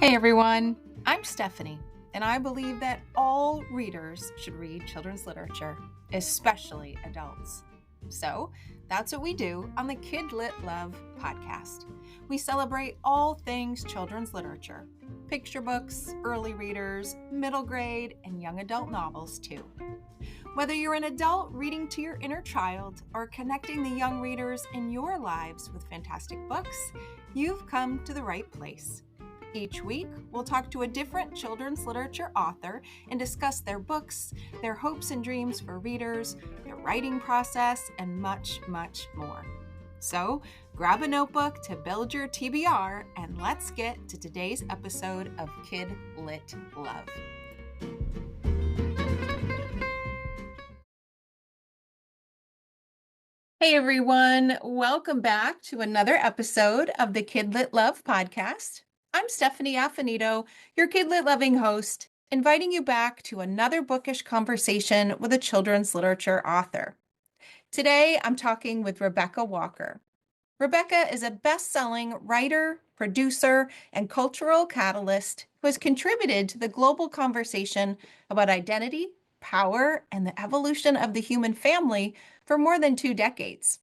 Hey everyone, I'm Stephanie, and I believe that all readers should read children's literature, especially adults. So that's what we do on the KidLit Love podcast. We celebrate all things children's literature, picture books, early readers, middle grade, and young adult novels too. Whether you're an adult reading to your inner child or connecting the young readers in your lives with fantastic books, you've come to the right place. Each week, we'll talk to a different children's literature author and discuss their books, their hopes and dreams for readers, their writing process, and much, much more. So, grab a notebook to build your TBR, and let's get to today's episode of KidLit Love. Hey everyone, welcome back to another episode of the KidLit Love podcast. I'm Stephanie Affinito, your KidLit loving host, inviting you back to another bookish conversation with a children's literature author. Today, I'm talking with Rebecca Walker. Rebecca is a best-selling writer, producer, and cultural catalyst who has contributed to the global conversation about identity, power, and the evolution of the human family for more than 2 decades.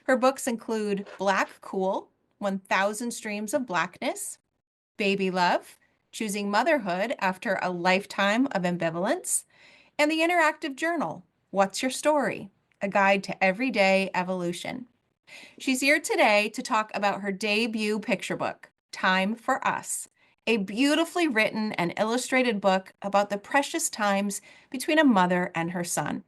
Her books include Black Cool, 1,000 Streams of Blackness, Baby Love, Choosing Motherhood After a Lifetime of Ambivalence, and the interactive journal, What's Your Story? A Guide to Everyday Evolution. She's here today to talk about her debut picture book, Time for Us, a beautifully written and illustrated book about the precious times between a mother and her son.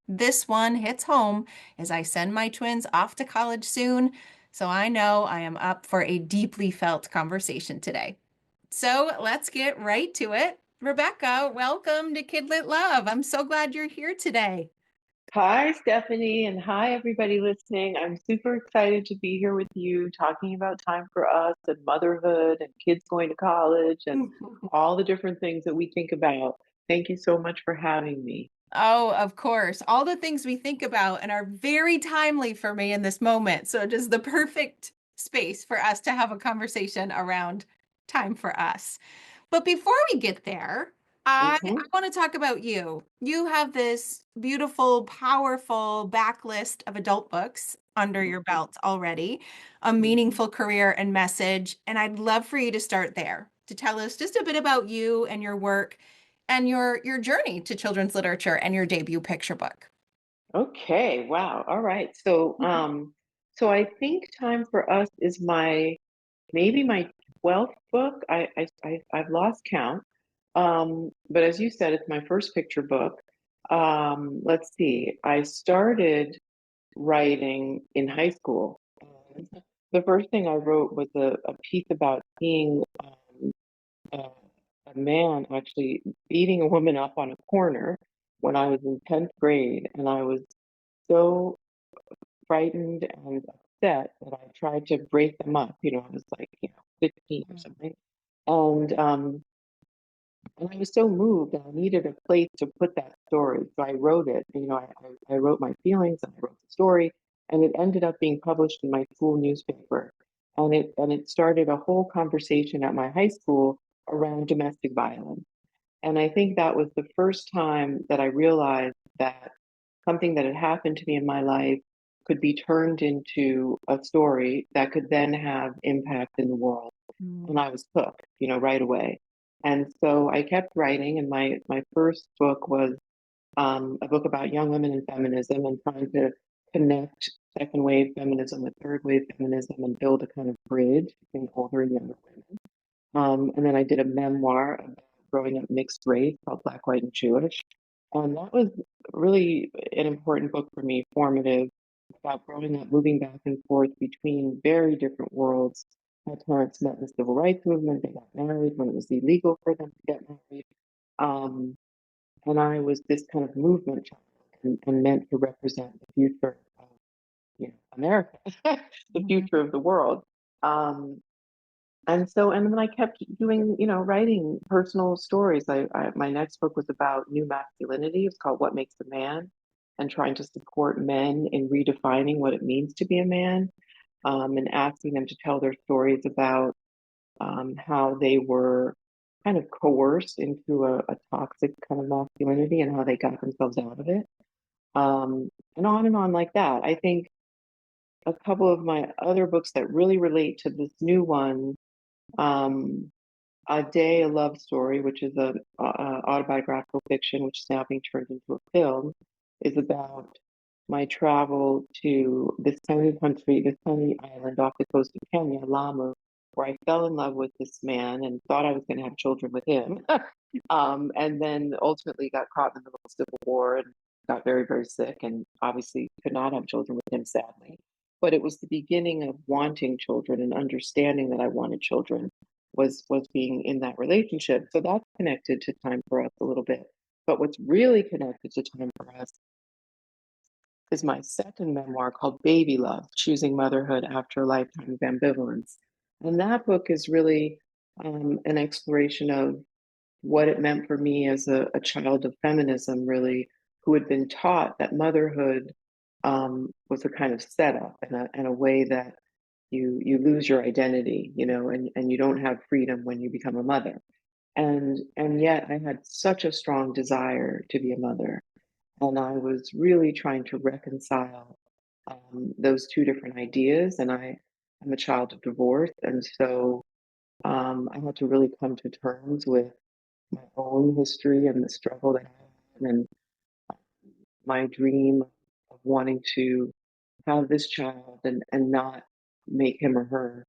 This one hits home as I send my twins off to college soon, so I know I am up for a deeply felt conversation today. So let's get right to it. Rebecca, welcome to KidLit Love. I'm so glad you're here today. Hi, Stephanie, and hi, everybody listening. I'm super excited to be here with you talking about Time for Us and motherhood and kids going to college and all the different things that we think about. Thank you so much for having me. Oh, of course. All the things we think about and are very timely for me in this moment. So it is the perfect space for us to have a conversation around Time for Us. But before we get there, I Mhm. want to talk about you. You have this beautiful, powerful backlist of adult books under your belt already, a meaningful career and message. And I'd love for you to start there, to tell us just a bit about you and your work and your journey to children's literature and your debut picture book. Okay, wow. All right. So I think Time for Us is maybe my 12th book. I've lost count. But as you said, it's my first picture book. Let's see. I started writing in high school. And the first thing I wrote was a piece about seeing a, a man actually beating a woman up on a corner when I was in 10th grade. And I was so frightened and upset that I tried to break them up. I was like, 15 or something. And and I was so moved and I needed a place to put that story. So I wrote it. I wrote my feelings and I wrote the story and it ended up being published in my school newspaper. And it started a whole conversation at my high school around domestic violence. And I think that was the first time that I realized that something that had happened to me in my life could be turned into a story that could then have impact in the world. Mm. And I was hooked, right away. And so I kept writing, and my first book was a book about young women and feminism and trying to connect second wave feminism with third wave feminism and build a kind of bridge between older and younger women. And then I did a memoir about growing up mixed race called Black, White, and Jewish. And that was really an important book for me, formative, about growing up, moving back and forth between very different worlds. My parents met in the civil rights movement. They got married when it was illegal for them to get married. Um, and I was this kind of movement child and meant to represent the future of America, the Mhm. future of the world. Um, and then I kept doing, writing personal stories. My next book was about new masculinity. It's called What Makes a Man, and trying to support men in redefining what it means to be a man, and asking them to tell their stories about how they were kind of coerced into a toxic kind of masculinity and how they got themselves out of it. And on like that. I think a couple of my other books that really relate to this new one, um, A Day, a Love Story, which is a autobiographical fiction, which is now being turned into a film, is about my travel to this tiny country, this tiny island off the coast of Kenya, Lamu, where I fell in love with this man and thought I was going to have children with him. And then ultimately got caught in the middle of civil war and got very, very sick and obviously could not have children with him, sadly. But it was the beginning of wanting children and understanding that I wanted children was being in that relationship. So that's connected to Time for Us a little bit. But what's really connected to Time for Us is my second memoir called Baby Love, Choosing Motherhood After a Lifetime of Ambivalence. And that book is really an exploration of what it meant for me as a child of feminism, really, who had been taught that motherhood was a kind of setup and a way that you lose your identity, and you don't have freedom when you become a mother. And yet I had such a strong desire to be a mother. And I was really trying to reconcile those two different ideas. And I'm a child of divorce. And so I had to really come to terms with my own history and the struggle that I had and my dream of wanting to have this child and not make him or her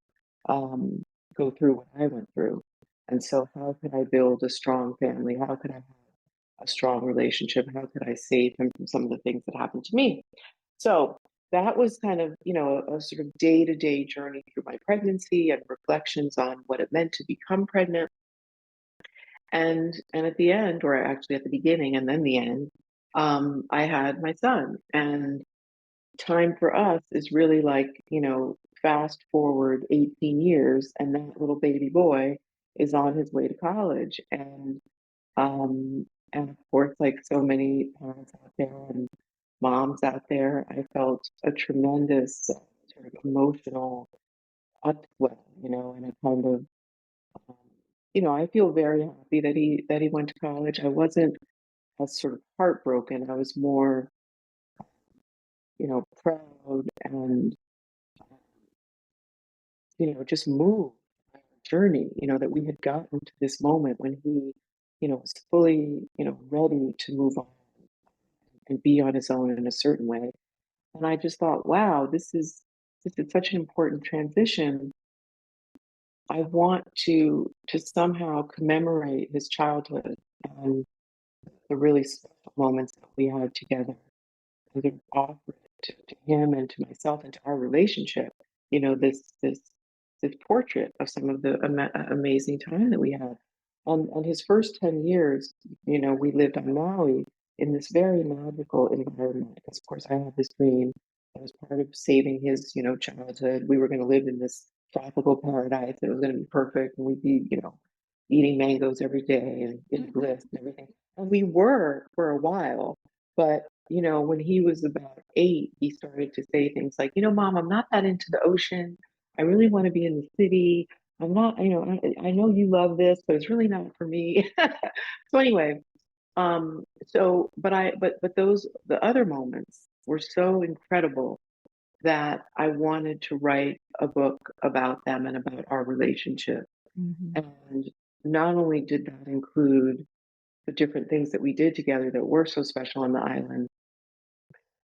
um, go through what I went through. And so, how could I build a strong family? How could I have a strong relationship? How could I save him from some of the things that happened to me? So, that was kind of, a sort of day to day journey through my pregnancy and reflections on what it meant to become pregnant. And at the end, or actually at the beginning and then the end, I had my son. And Time for Us is really like, fast forward 18 years, and that little baby boy is on his way to college. And of course, like so many parents out there and moms out there, I felt a tremendous sort of emotional upswell, and a kind of um, I feel very happy that he went to college. I wasn't as sort of heartbroken. I was more, proud and just moved by our journey. That we had gotten to this moment when he, was fully, ready to move on and be on his own in a certain way. And I just thought, wow, this is such an important transition. I want to somehow commemorate his childhood and the really special moments that we had together and to offer it to him and to myself and to our relationship, this portrait of some of the amazing time that we had. And his first 10 years, we lived on Maui in this very magical environment. Because of course I had this dream that was part of saving his, childhood. We were going to live in this tropical paradise. It was going to be perfect. And we'd be, eating mangoes every day and in bliss and everything. And we were for a while. But, when he was about 8, he started to say things like, Mom, I'm not that into the ocean. I really want to be in the city. I'm not, I know you love this, but it's really not for me. So anyway, but the other moments were so incredible that I wanted to write a book about them and about our relationship. Mhm. And not only did that include the different things that we did together that were so special on the island,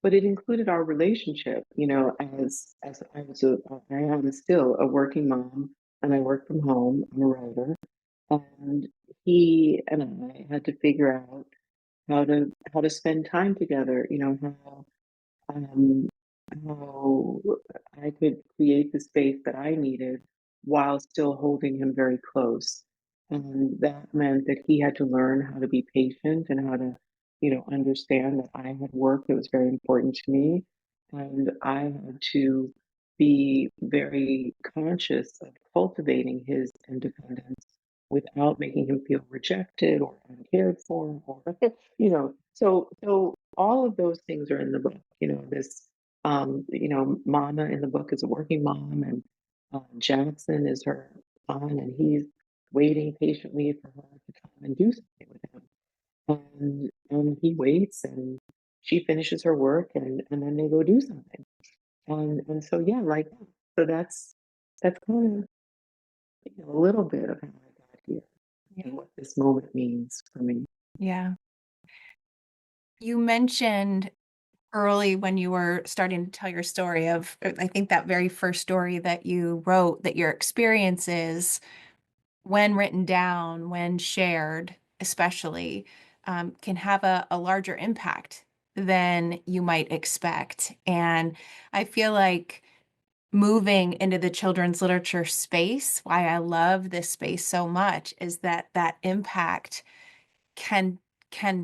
but it included our relationship, as I am still a working mom and I work from home. I'm a writer, and he and I had to figure out how to spend time together. Um, how I could create the space that I needed while still holding him very close. And that meant that he had to learn how to be patient and how to, understand that I had work that was very important to me. And I had to be very conscious of cultivating his independence without making him feel rejected or uncared for or so all of those things are in the book. This Mama in the book is a working mom, and Jackson is her on, and he's waiting patiently for her to come and do something with him. And he waits, and she finishes her work, and then they go do something. And so yeah, like so that's kind of, a little bit of how I got here and what this moment means for me. Yeah. You mentioned early when you were starting to tell your story of, I think that very first story that you wrote, that your experiences, when written down, when shared, especially, can have a larger impact than you might expect. And I feel like moving into the children's literature space, why I love this space so much is that that impact can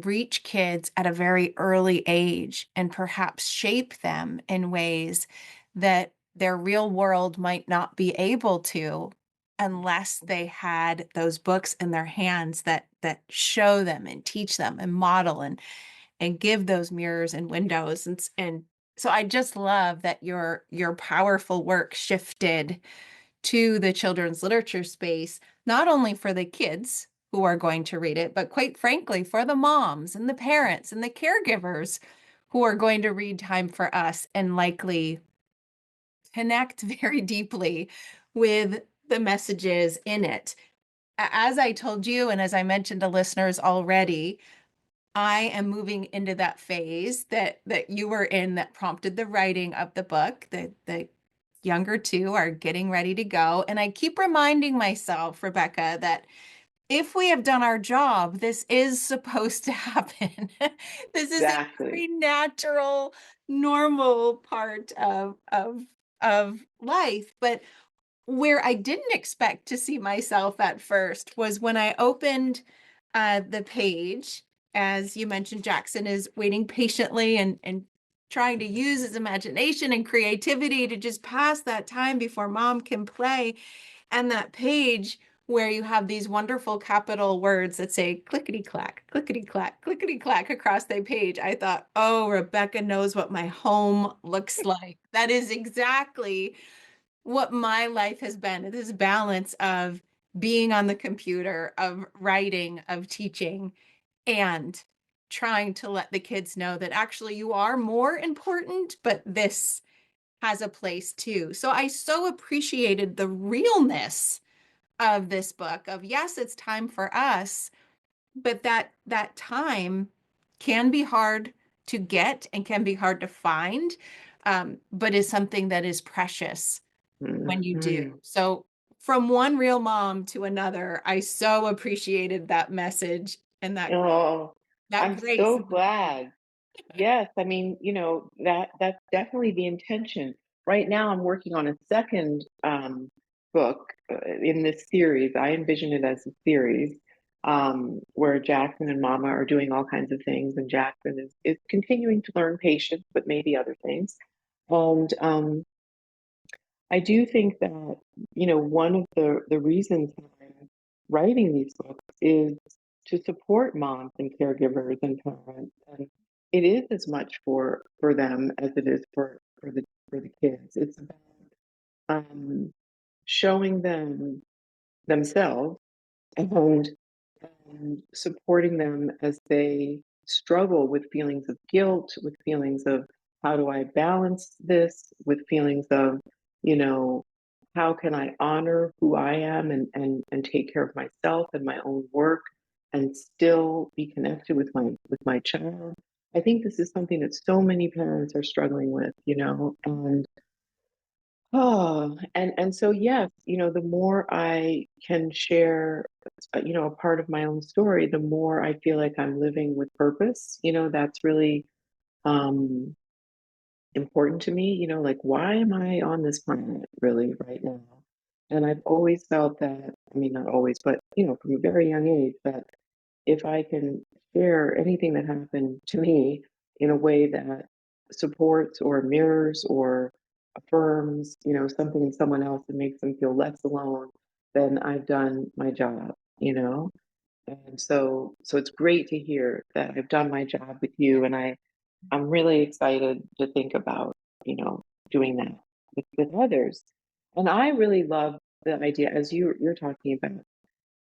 reach kids at a very early age and perhaps shape them in ways that their real world might not be able to unless they had those books in their hands that show them and teach them and model and give those mirrors and windows and so I just love that your powerful work shifted to the children's literature space, not only for the kids who are going to read it, but quite frankly, for the moms and the parents and the caregivers who are going to read Time for Us and likely connect very deeply with the messages in it. As I told you, and as I mentioned to listeners already, I am moving into that phase that you were in that prompted the writing of the book. The younger two are getting ready to go. And I keep reminding myself, Rebecca, that if we have done our job, this is supposed to happen. This is a Exactly. very natural, normal part of life. But where I didn't expect to see myself at first was when I opened the page, as you mentioned, Jackson is waiting patiently and trying to use his imagination and creativity to just pass that time before mom can play. And that page where you have these wonderful capital words that say clickety clack, clickety clack, clickety clack across the page. I thought, oh, Rebecca knows what my home looks like. That is exactly what my life has been. This balance of being on the computer, of writing, of teaching, and trying to let the kids know that actually you are more important, but this has a place too. So I so appreciated the realness of this book of yes, it's time for us, but that time can be hard to get and can be hard to find, but is something that is precious when you do. Mhm. So from one real mom to another, I so appreciated that message and Oh, that I'm grace so in the book. glad. Yes, I mean, that's definitely the intention. Right now, I'm working on a second book in this series. I envision it as a series where Jackson and Mama are doing all kinds of things, and Jackson is continuing to learn patience, but maybe other things. And I do think that, one of the reasons that I'm writing these books is to support moms and caregivers and parents. And it is as much for them as it is for the kids. It's about um, showing them themselves and supporting them as they struggle with feelings of guilt, with feelings of how do I balance this, with feelings of, you know, how can I honor who I am and take care of myself and my own work and still be connected with my child. I think this is something that so many parents are struggling with, and so yes, the more I can share, a part of my own story, the more I feel like I'm living with purpose. That's really um important to me, like why am I on this planet really right now? And I've always felt that, I mean, not always, but from a very young age, that if I can share anything that happened to me in a way that supports or mirrors or affirms, something in someone else that makes them feel less alone, then I've done my job. And so it's great to hear that I've done my job with you, and I'm really excited to think about, doing that with others. And I really love the idea as you're talking about.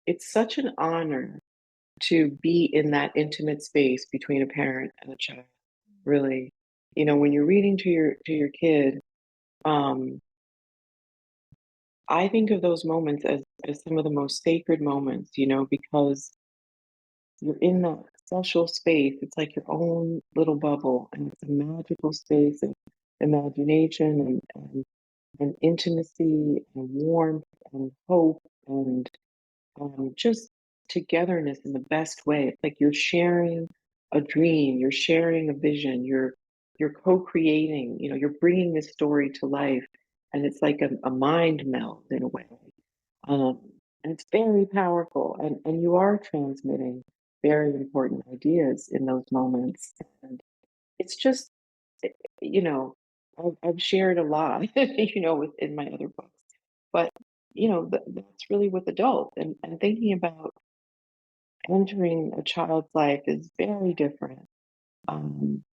It's such an honor to be in that intimate space between a parent and a child. Really, when you're reading to your kid, um, I think of those moments as some of the most sacred moments, because you're in that special space. It's like your own little bubble, and it's a magical space of imagination and intimacy and warmth and hope and just togetherness in the best way. It's like you're sharing a dream, you're sharing a vision, you're co-creating. You're bringing this story to life, and it's like a mind meld in a way. Um, and it's very powerful, and you are transmitting very important ideas in those moments. And it's just, eh, you know, I've shared a lot, within my other books, but that's really with adults, and thinking about entering a child's life is very different, um,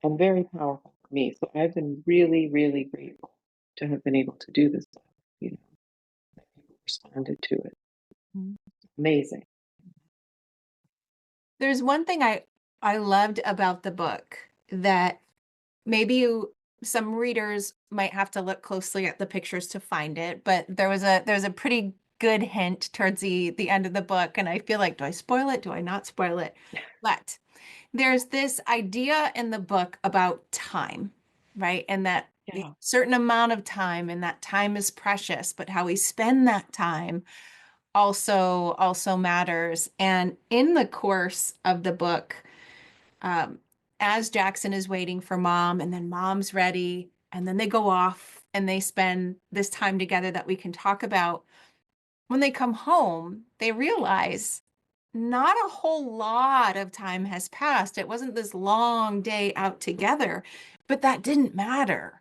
and very powerful for me. So I've been really, really grateful to have been able to do this stuff. You know, that people responded to it. Mhm. Amazing. There's one thing I loved about the book that maybe some readers might have to look closely at the pictures to find it, but there's a pretty good hint towards the end of the book, and I feel like, do I spoil it? Do I not spoil it? But there's this idea in the book about time, right? And that a Yeah. certain amount of time, and that time is precious, but how we spend that time also matters. And in the course of the book, um, as Jackson is waiting for mom, and then mom's ready, and then they go off and they spend this time together that we can talk about. When they come home, they realize not a whole lot of time has passed. It wasn't this long day out together, but that didn't matter.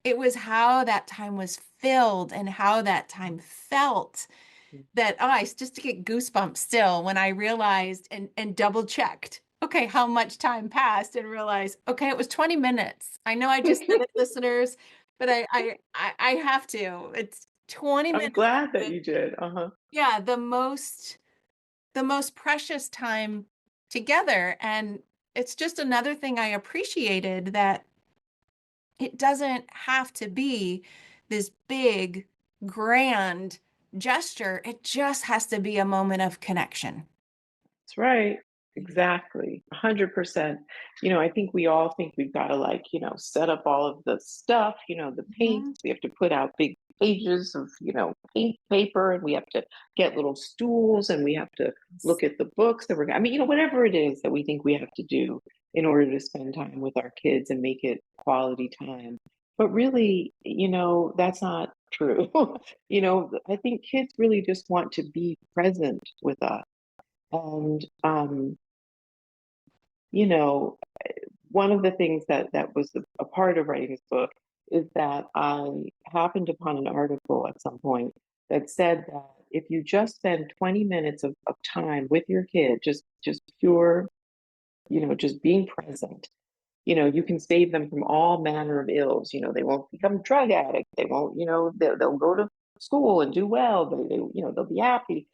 It was how that time was filled and how that time felt that I just to get goosebumps still when I realized and double checked. Okay, how much time passed and realized, okay, it was 20 minutes. I know I just said it, listeners, but I have to. It's 20 I'm minutes. glad that you did. Uh-huh. Yeah, the most precious time together. And it's just another thing I appreciated, that it doesn't have to be this big, grand gesture. It just has to be a moment of connection. That's right. Exactly. 100%. I think we all think we've got to, like, set up all of the stuff, the paints. Mhm. We have to put out big pages of, paint paper, and we have to get little stools, and we have to look at the books that I mean, whatever it is that we think we have to do in order to spend time with our kids and make it quality time. But really, that's not true. I think kids really just want to be present with us. And you know, one of the things that was a part of writing this book is that I happened upon an article at some point that said that if you just spend 20 minutes of time with your kid, just pure, just being present, you can save them from all manner of ills. They won't become drug addicts. They won't, they'll go to school and do well. They'll be happy.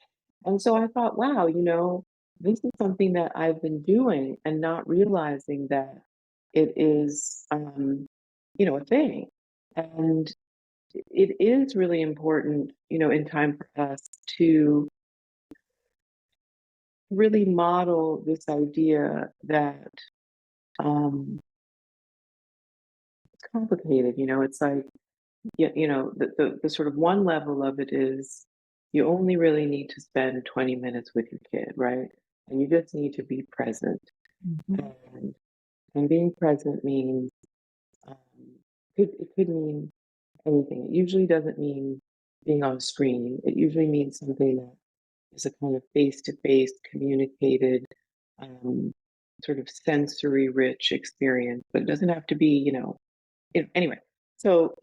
And so I thought, wow, this is something that I've been doing and not realizing that it is, a thing. And it is really important, in time for us to really model this idea that it's complicated. It's like, the sort of one level of it is you only really need to spend 20 minutes with your kid, right? And you just need to be present. Mhm. And, and being present means, um, it could mean anything. It usually doesn't mean being on a screen. It usually means something that is a kind of face-to-face communicated, um, sort of sensory rich experience, but it doesn't have to be, anyway. So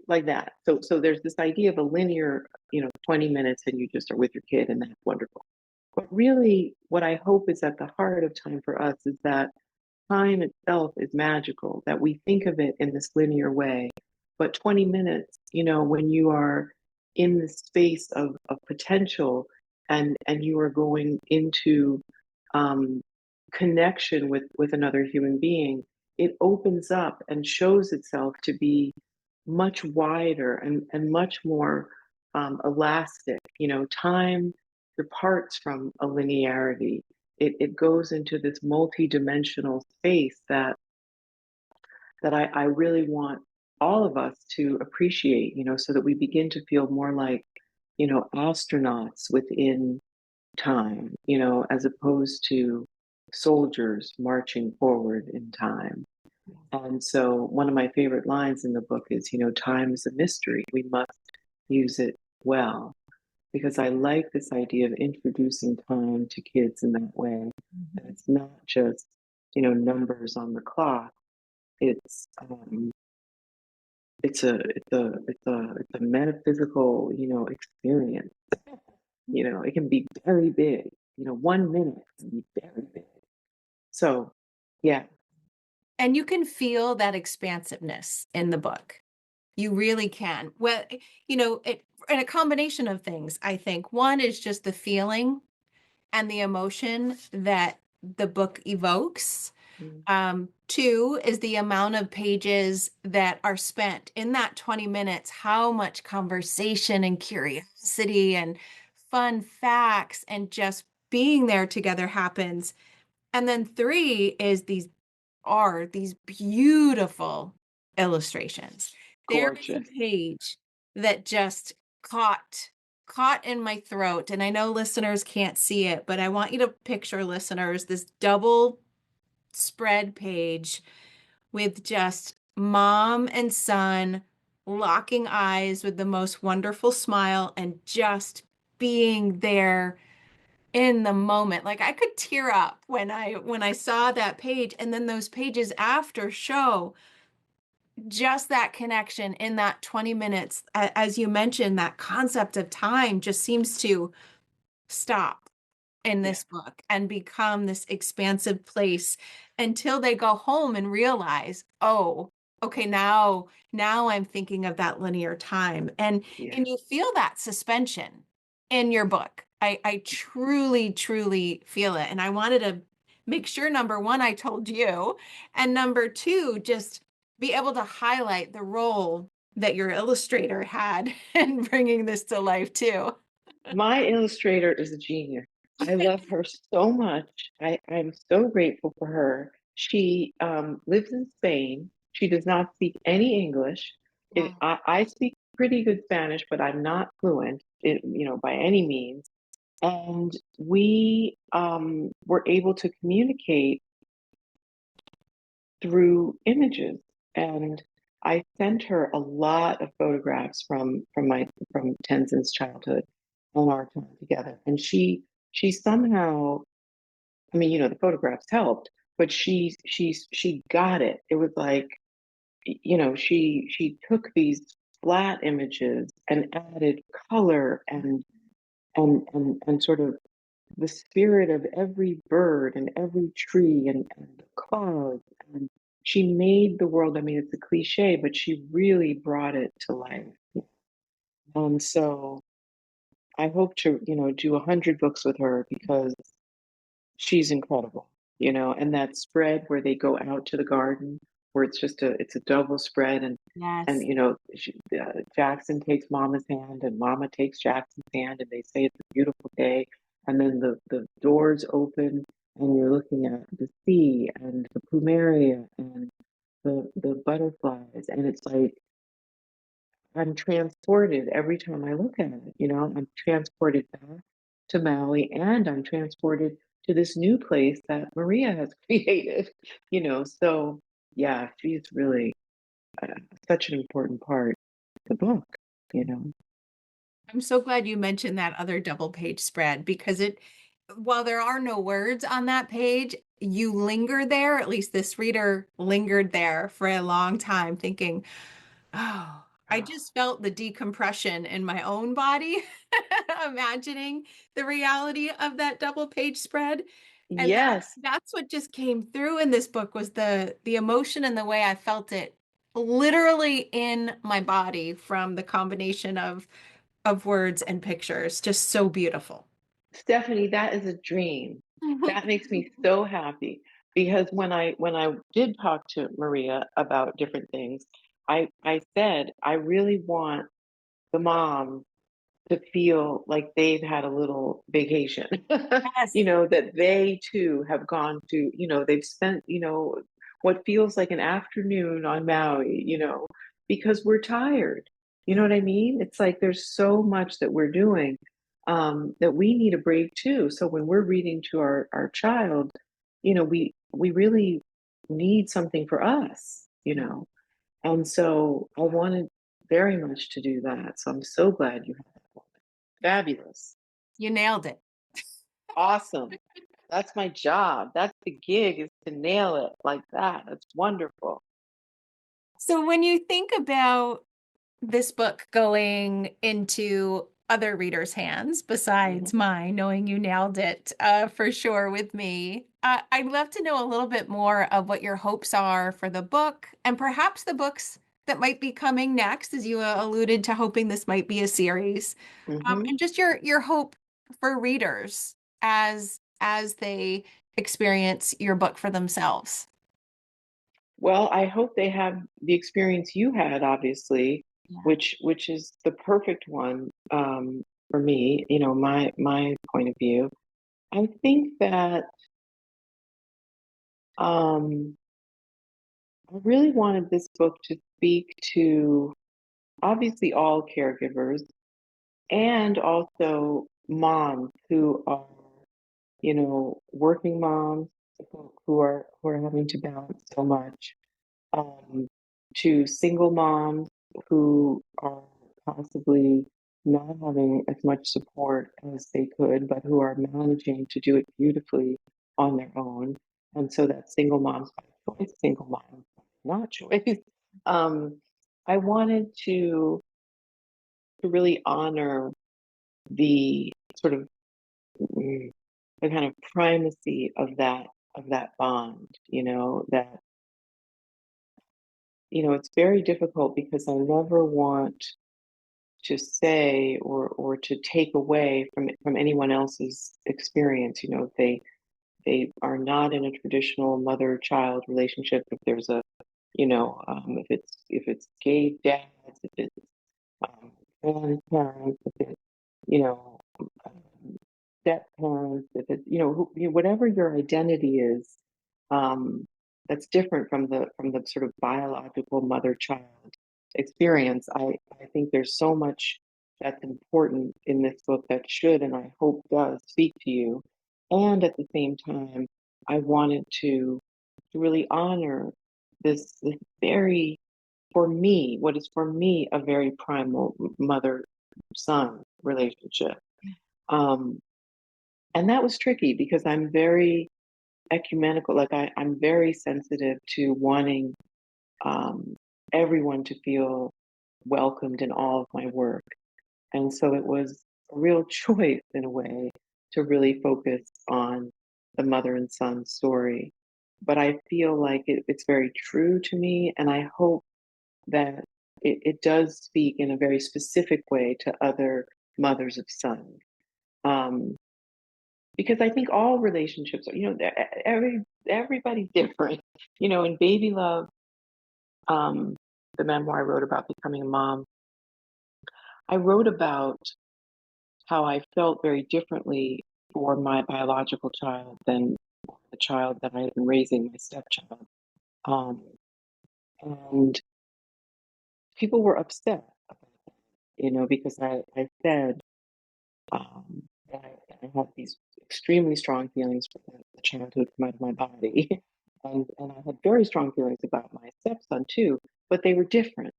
like that. So there's this idea of a linear, 20 minutes and you just are with your kid, and that's wonderful. But really, what I hope is at the heart of time for us is that time itself is magical, that we think of it in this linear way. But 20 minutes, when you are in the space of potential, and you are going into um, connection with another human being, it opens up and shows itself to be much wider and much more elastic. You know, time departs from a linearity. It goes into this multi-dimensional space that I really want all of us to appreciate, you know, so that we begin to feel more like, you know, astronauts within time, you know, as opposed to soldiers marching forward in time. And so one of my favorite lines in the book is, you know, time is a mystery. We must use it well. Because I like this idea of introducing time to kids in that way. And it's not just, you know, numbers on the clock. It's it's a metaphysical, you know, experience. You know, it can be very big. You know, 1 minute can be very big. So, yeah, And you can feel that expansiveness in the book. You really can. Well, and a combination of things, I think. One is just the feeling and the emotion that the book evokes. mm, Two is the amount of pages that are spent in that 20 minutes, how much conversation and curiosity and fun facts and just being there together happens. And then three is these beautiful illustrations. There is a gorgeous. page that just caught caught in my throat, and I know listeners can't see it, but I want you to picture, listeners, this double spread page with just mom and son locking eyes with the most wonderful smile and just being there in the moment. Like I could tear up when I saw that page, and then those pages after show just that connection in that 20 minutes. As you mentioned, that concept of time just seems to stop in Yeah, this book and become this expansive place until they go home and realize, oh, okay, now I'm thinking of that linear time. yeah. And you feel that suspension in your book. I truly, truly feel it. And I wanted to make sure, number one, I told you, and number two, just be able to highlight the role that your illustrator had in bringing this to life too. My illustrator is a genius. I love her so much. I'm so grateful for her. She lives in Spain. She does not speak any English. I speak pretty good Spanish, but I'm not fluent, you know, by any means. And we were able to communicate through images. And I sent her a lot of photographs from Tenzin's childhood and our time together. And she somehow, I mean, you know, the photographs helped, but she got it. It was like, you know, she took these flat images and added color and sort of the spirit of every bird and every tree and the clouds. And she made the world, I mean, it's a cliche, but she really brought it to life. So I hope to, you know, do 100 books with her because she's incredible, you know, and that spread where they go out to the garden, where it's a double spread, and Yes. you know, Jackson takes Mama's hand, and Mama takes Jackson's hand, and they say it's a beautiful day, and then the doors open, and you're looking at the sea and the plumeria and the butterflies, and it's like I'm transported every time I look at it. You know, I'm transported back to Maui and I'm transported to this new place that Maria has created, you know. So, yeah, she's really uh, such an important part of the book, you know. I'm so glad you mentioned that other double page spread because while there are no words on that page, you linger there, at least this reader lingered there for a long time thinking, oh, I Oh, just felt the decompression in my own body, imagining the reality of that double page spread. And yes, that's what just came through in this book was the emotion and the way I felt it literally in my body from the combination of of words and pictures. Just so beautiful. Stephanie, that is a dream. That makes me so happy because when I did talk to Maria about different things, I said I really want the mom to feel like they've had a little vacation. Yes. That they too have gone to, they've spent, what feels like an afternoon on Maui, because we're tired. You know Yeah. what I mean? It's like there's so much that we're doing, that we need a break too. So when we're reading to our child, we really need something for us. And so I wanted very much to do that. So I'm so glad you have that moment. Fabulous. You nailed it. Awesome. That's my job. That's the gig, is to nail it like that. That's wonderful. So when you think about this book going into other readers' hands besides Mhm. mine, knowing you nailed it for sure with me, I'd love to know a little bit more of what your hopes are for the book and perhaps the books that might be coming next, as you alluded to hoping this might be a series, Mhm. and just your hope for readers as they experience your book for themselves. Well, I hope they have the experience you had, obviously, Yeah. which is the perfect one, for me, my point of view. I think that um, I really wanted this book to speak to obviously all caregivers and also moms who are, working moms who are having to balance so much, um, to single moms who are possibly not having as much support as they could, but who are managing to do it beautifully on their own. And so that single moms by choice, single moms by not choice. Um, I wanted to really honor the sort of the kind of primacy of that bond, that it's very difficult because I never want to say or to take away from anyone else's experience. If they are not in a traditional mother-child relationship, if there's if it's gay dads, if it's grandparents, if it's step parents, if it's whatever your identity is, um, that's different from the sort of biological mother-child experience. I think there's so much that's important in this book that should, and I hope does, speak to you. And at the same time, I wanted to really honor this very, for me, what is for me a very primal mother-son relationship. Um, and that was tricky because I'm very ecumenical. Like I'm very sensitive to wanting, um, everyone to feel welcomed in all of my work. And so it was a real choice in a way to really focus on the mother and son story. But I feel like it's very true to me. And I hope that it does speak in a very specific way to other mothers of sons. Um, because I think all relationships are, everybody's different. In Baby Love, um, the memoir I wrote about becoming a mom, I wrote about how I felt very differently for my biological child than the child that I had been raising, my stepchild. Um, and people were upset about that, because I said, that I had these extremely strong feelings for the child who had come out of my body. And I had very strong feelings about my stepson too, but they were different.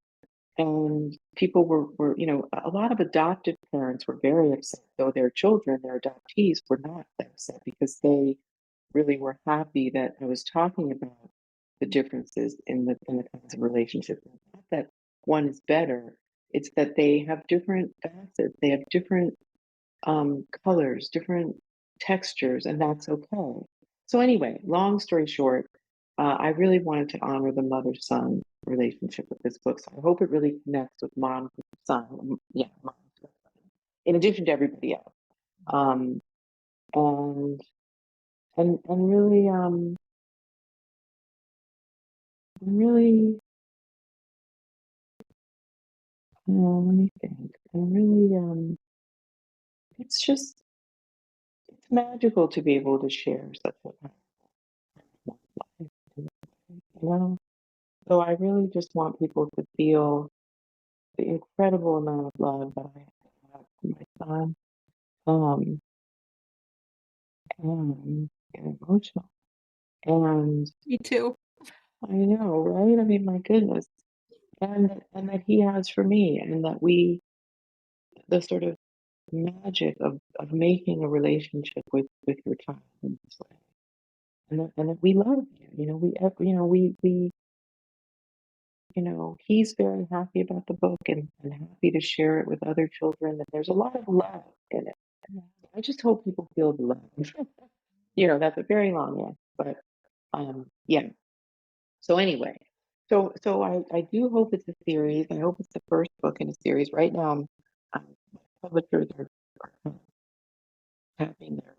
And people were, a lot of adoptive parents were very upset, though their children, their adoptees, were not that upset because they really were happy that I was talking about the differences in the kinds of relationships. Not that one is better, it's that they have different facets, they have different, colors, different textures, and that's okay. So anyway, long story short, I really wanted to honor the mother-son relationship with this book. So I hope it really connects with mom to son. Yeah, mom. in addition to everybody else. Um, and and really, really, let me think. And really, it's just it's magical to be able to share such a life, you know. So I really just want people to feel the incredible amount of love that I have for my son. Um, and I'm getting emotional. And Me too. I know, right? I mean, my goodness. And that he has for me, and that we, the sort of magic of making a relationship with your child in this way, and that we love you. He's very happy about the book and happy to share it with other children. And there's a lot of love in it. I just hope people feel the love. That's a very long one, but yeah. So anyway, so I do hope it's a series. I hope it's the first book in a series. Right now, my publishers are kind of tapping their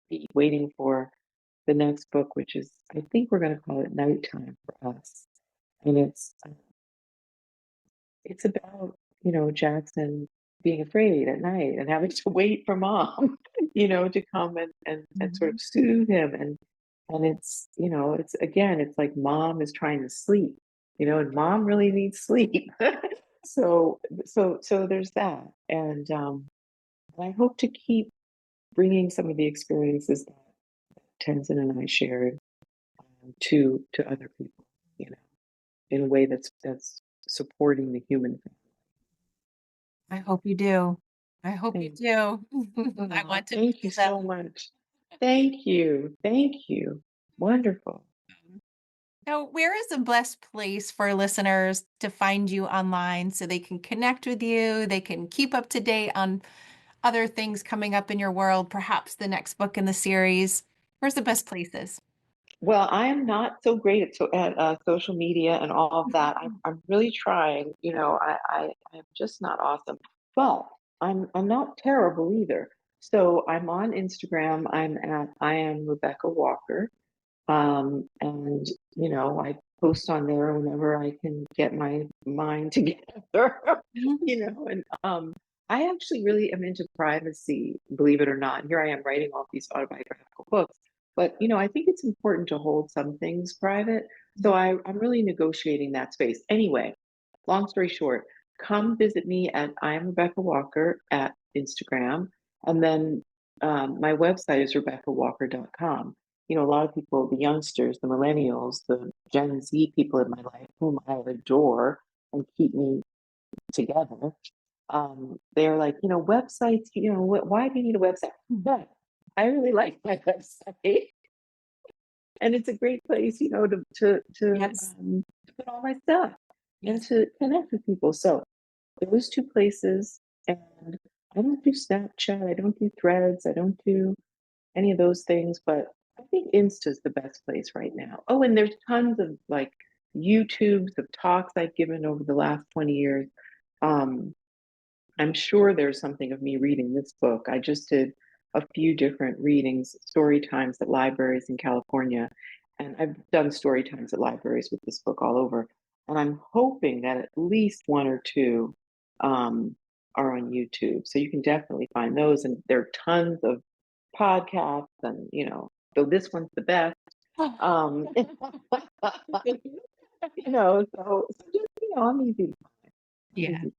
feet, waiting for the next book, which is, I think we're going to call it Nighttime for us, and it's about Jackson being afraid at night and having to wait for mom, to come and sort of Mhm. soothe him, and it's like mom is trying to sleep, and mom really needs sleep. So there's that, and I hope to keep bringing some of the experiences that Tenzin and I shared, to other people, you know, in a way that's supporting the human I hope you do. I hope you family. do. I Oh, want to thank you feel that so much. Thank you. Thank you. Wonderful. love. Now, where is a blessed place for listeners to find you online so they can connect with you? They can keep up to date on other things coming up in your world, perhaps the next book in the series. Where's the best places? Well, I am not so great at social media and all of that. I'm really trying. I'm just not awesome, but I'm not terrible either. So I'm on Instagram. I am Rebecca Walker. And I post on there whenever I can get my mind together, Mhm. and I actually really am into privacy, believe it or not. Here I am writing all these autobiographical books, but I think it's important to hold some things private. So I'm really negotiating that space. Anyway, long story short, come visit me at I am Rebecca Walker at Instagram. And then my website is RebeccaWalker.com. A lot of people, the youngsters, the millennials, the Gen Z people in my life, whom I adore and keep me together, they're like, websites, why do you need a website? But I really like my website. And it's a great place, Yes. to put all my stuff and Yes. to connect with people. So those two places, and I don't do Snapchat, I don't do Threads, I don't do any of those things, but I think Insta's the best place right now. Oh, and there's tons of like YouTubes of talks I've given over the last 20 years. Um, I'm sure there's something of me reading this book. I just did a few different readings, story times at libraries in California, and I've done story times at libraries with this book all over. And I'm hoping that at least one or two um, are on YouTube. So you can definitely find those. And there are tons of podcasts, and though this one's the best. Um, so just I'm easy to find. I'm Yeah. easy.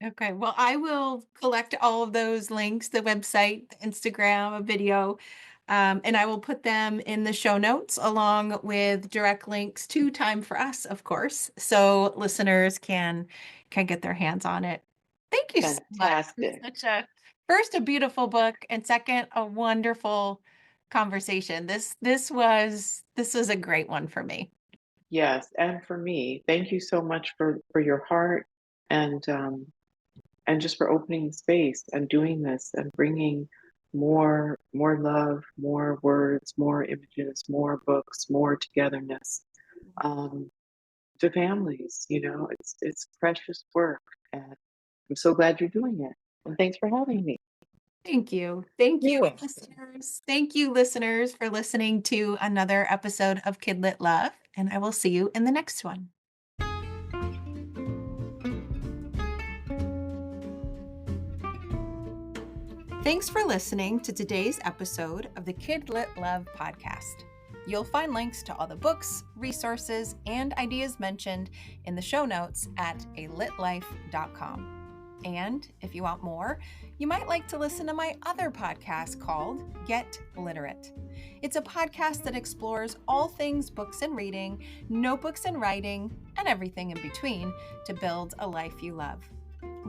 Okay. Well, I will collect all of those links, the website, the Instagram, a video, and I will put them in the show notes along with direct links to Time for Us, of course, so listeners can get their hands on it. Thank you so much. It was Fantastic. such a first a beautiful book, and second a wonderful conversation. This was a great one for me. Yes, and for me, thank you so much for your heart and just for opening the space and doing this and bringing more love, more words, more images, more books, more togetherness um, to families. It's precious work, and I'm so glad you're doing it. And thanks for having me. Thank you. Thank You're you, welcome. listeners. Thank you, listeners, for listening to another episode of KidLit Love, and I will see you in the next one. Thanks for listening to today's episode of the KidLit Love podcast. You'll find links to all the books, resources, and ideas mentioned in the show notes at alitlife.com. And if you want more, you might like to listen to my other podcast called Get Literate. It's a podcast that explores all things books and reading, notebooks and writing, and everything in between to build a life you love.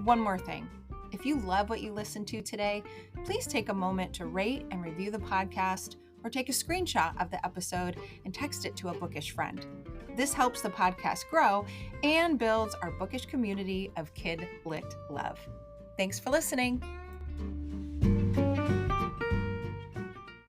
One more thing. If you love what you listened to today, please take a moment to rate and review the podcast or take a screenshot of the episode and text it to a bookish friend. This helps the podcast grow and builds our bookish community of KidLit Love. Thanks for listening.